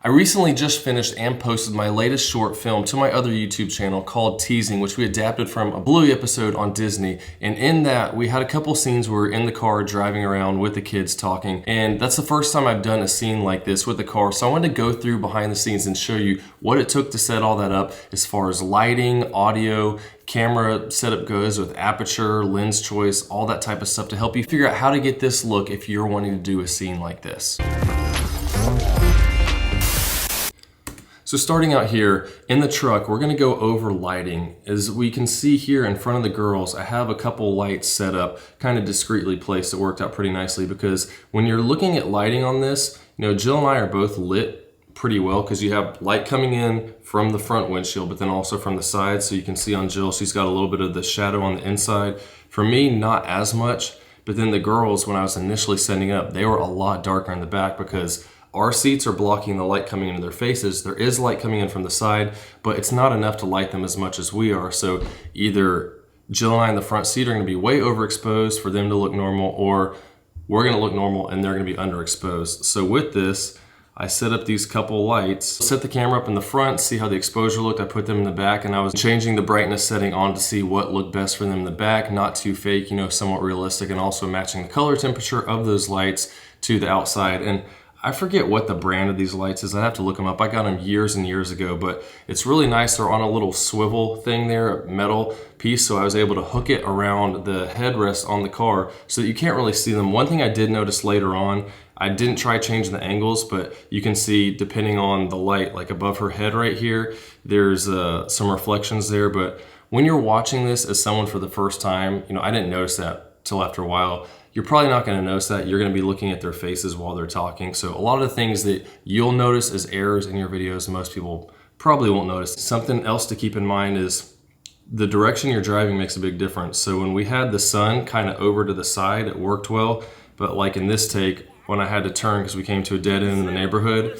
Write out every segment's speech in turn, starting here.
I recently just finished and posted my latest short film to my other YouTube channel called Teasing, which we adapted from a Bluey episode on Disney. And in that, we had a couple scenes where we're in the car driving around with the kids talking. And that's the first time I've done a scene like this with the car. So I wanted to go through behind the scenes and show you what it took to set all that up as far as lighting, audio, camera setup goes with aperture, lens choice, all that type of stuff to help you figure out how to get this look if you're wanting to do a scene like this. So starting out here in the truck, we're gonna go over lighting. As we can see here in front of the girls, I have a couple lights set up, kind of discreetly placed. It worked out pretty nicely because when you're looking at lighting on this, Jill and I are both lit pretty well because you have light coming in from the front windshield, but then also from the side. So you can see on Jill, she's got a little bit of the shadow on the inside. For me, not as much, but then the girls, when I was initially setting up, they were a lot darker in the back because our seats are blocking the light coming into their faces. There is light coming in from the side, but it's not enough to light them as much as we are. So either Jill and I in the front seat are gonna be way overexposed for them to look normal, or we're gonna look normal and they're gonna be underexposed. So with this, I set up these couple lights, set the camera up in the front, see how the exposure looked. I put them in the back and I was changing the brightness setting on to see what looked best for them in the back, not too fake, somewhat realistic, and also matching the color temperature of those lights to the outside. And I forget what the brand of these lights is. I have to look them up. I got them years and years ago, but it's really nice. They're on a little swivel thing there, a metal piece, so I was able to hook it around the headrest on the car so that you can't really see them. One thing I did notice later on, I didn't try changing the angles, but you can see depending on the light, like above her head right here, there's some reflections there. But when you're watching this as someone for the first time, I didn't notice that till after a while. You're probably not gonna notice that. You're gonna be looking at their faces while they're talking. So a lot of the things that you'll notice as errors in your videos, most people probably won't notice. Something else to keep in mind is the direction you're driving makes a big difference. So when we had the sun kind of over to the side, it worked well. But like in this take, when I had to turn because we came to a dead end in the neighborhood,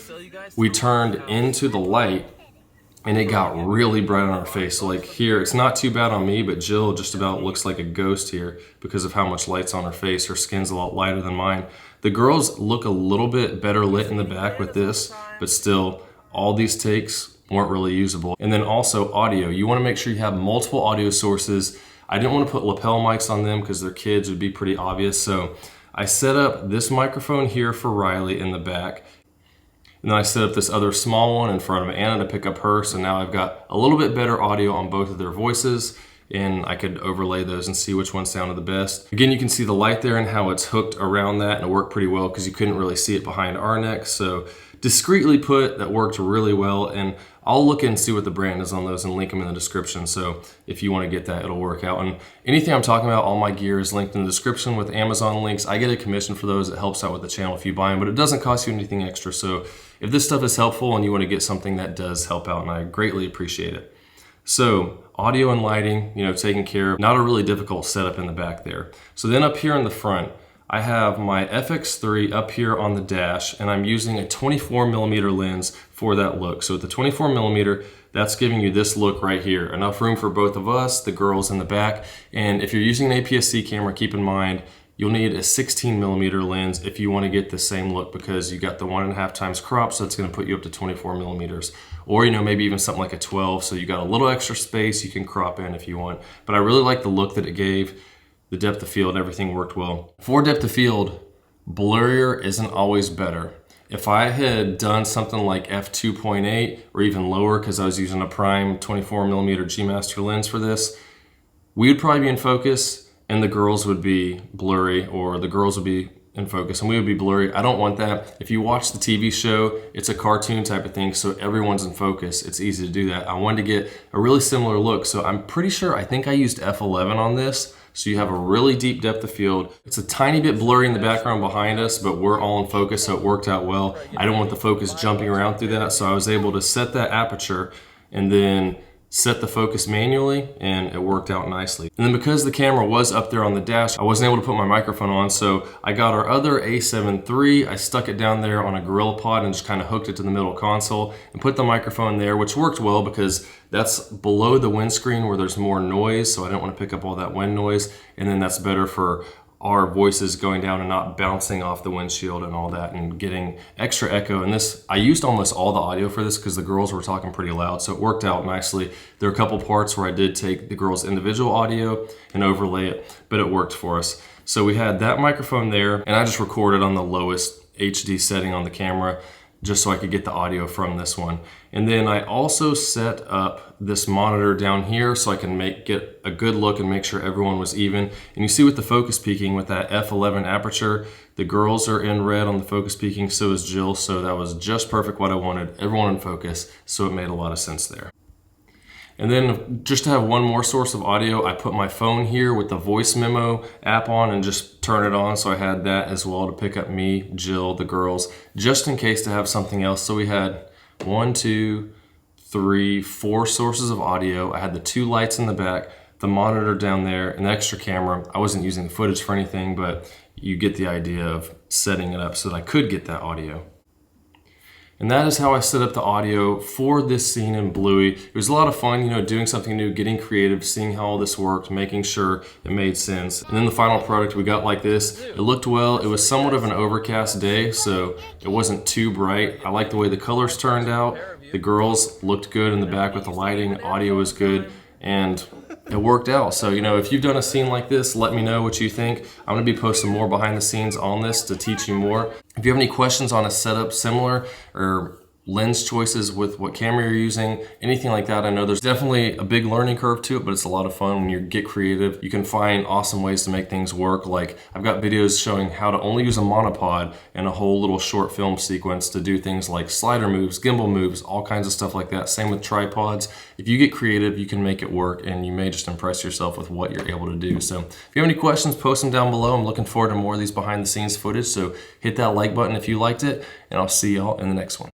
we turned into the light and it got really bright on our face. So like here, it's not too bad on me, but Jill just about looks like a ghost here because of how much light's on her face. Her skin's a lot lighter than mine. The girls look a little bit better lit in the back with this, but still, all these takes weren't really usable. And then also audio. You wanna make sure you have multiple audio sources. I didn't wanna put lapel mics on them because their kids would be pretty obvious. So I set up this microphone here for Riley in the back. And then I set up this other small one in front of Anna to pick up her. So now I've got a little bit better audio on both of their voices, and I could overlay those and see which one sounded the best. Again, you can see the light there and how it's hooked around that, and it worked pretty well because you couldn't really see it behind our necks. So discreetly put, that worked really well. And I'll look and see what the brand is on those and link them in the description. So if you want to get that, it'll work out. And anything I'm talking about, all my gear is linked in the description with Amazon links. I get a commission for those. It helps out with the channel if you buy them, but it doesn't cost you anything extra. So if this stuff is helpful and you want to get something, that does help out, and I greatly appreciate it. So audio and lighting, taken care of. Not a really difficult setup in the back there. So then up here in the front, I have my FX3 up here on the dash, and I'm using a 24mm lens for that look. So with the 24mm, that's giving you this look right here. Enough room for both of us, the girls in the back. And if you're using an APS-C camera, keep in mind, you'll need a 16mm lens if you want to get the same look because you got the 1.5 times crop, so it's going to put you up to 24mm. Or maybe even something like a 12, so you got a little extra space you can crop in if you want. But I really like the look that it gave. The depth of field, everything worked well. For depth of field, blurrier isn't always better. If I had done something like f2.8 or even lower, because I was using a prime 24mm G Master lens for this, we would probably be in focus and the girls would be blurry, or the girls would be in focus and we would be blurry. I don't want that. If you watch the TV show, it's a cartoon type of thing, so everyone's in focus. It's easy to do that. I wanted to get a really similar look, so I'm pretty sure, I think I used f11 on this. So you have a really deep depth of field. It's a tiny bit blurry in the background behind us, but we're all in focus, so it worked out well. I don't want the focus jumping around through that, so I was able to set that aperture and then set the focus manually, and it worked out nicely. And then because the camera was up there on the dash, I wasn't able to put my microphone on, so I got our other A7 III, I stuck it down there on a Gorilla Pod and just kind of hooked it to the middle console and put the microphone there, which worked well because that's below the windscreen where there's more noise, so I don't want to pick up all that wind noise, and then that's better for our voices going down and not bouncing off the windshield and all that and getting extra echo. And this, I used almost all the audio for this because the girls were talking pretty loud, so it worked out nicely. There are a couple parts where I did take the girls' individual audio and overlay it, but it worked for us. So we had that microphone there, and I just recorded on the lowest HD setting on the camera just so I could get the audio from this one. And then I also set up this monitor down here so I can get a good look and make sure everyone was even. And you see with the focus peaking with that f11 aperture, the girls are in red on the focus peaking, so is Jill, so that was just perfect what I wanted, everyone in focus, so it made a lot of sense there. And then just to have one more source of audio, I put my phone here with the voice memo app on and just turn it on. So I had that as well to pick up me, Jill, the girls, just in case to have something else. So we had 1, 2, 3, 4 sources of audio. I had the 2 lights in the back, the monitor down there, an extra camera. I wasn't using the footage for anything, but you get the idea of setting it up so that I could get that audio. And that is how I set up the audio for this scene in Bluey. It was a lot of fun, you know, doing something new, getting creative, seeing how all this worked, making sure it made sense. And then the final product we got like this. It looked well. It was somewhat of an overcast day, so it wasn't too bright. I like the way the colors turned out. The girls looked good in the back with the lighting, audio was good, and it worked out. So, you know, if you've done a scene like this, let me know what you think. I'm gonna be posting more behind the scenes on this to teach you more. If you have any questions on a setup similar or lens choices with what camera you're using, anything like that, I know there's definitely a big learning curve to it, but it's a lot of fun when you get creative. You can find awesome ways to make things work. Like I've got videos showing how to only use a monopod and a whole little short film sequence to do things like slider moves, gimbal moves, all kinds of stuff like that. Same with tripods. If you get creative, you can make it work, and you may just impress yourself with what you're able to do. So if you have any questions, post them down below. I'm looking forward to more of these behind the scenes footage. So hit that like button if you liked it, and I'll see y'all in the next one.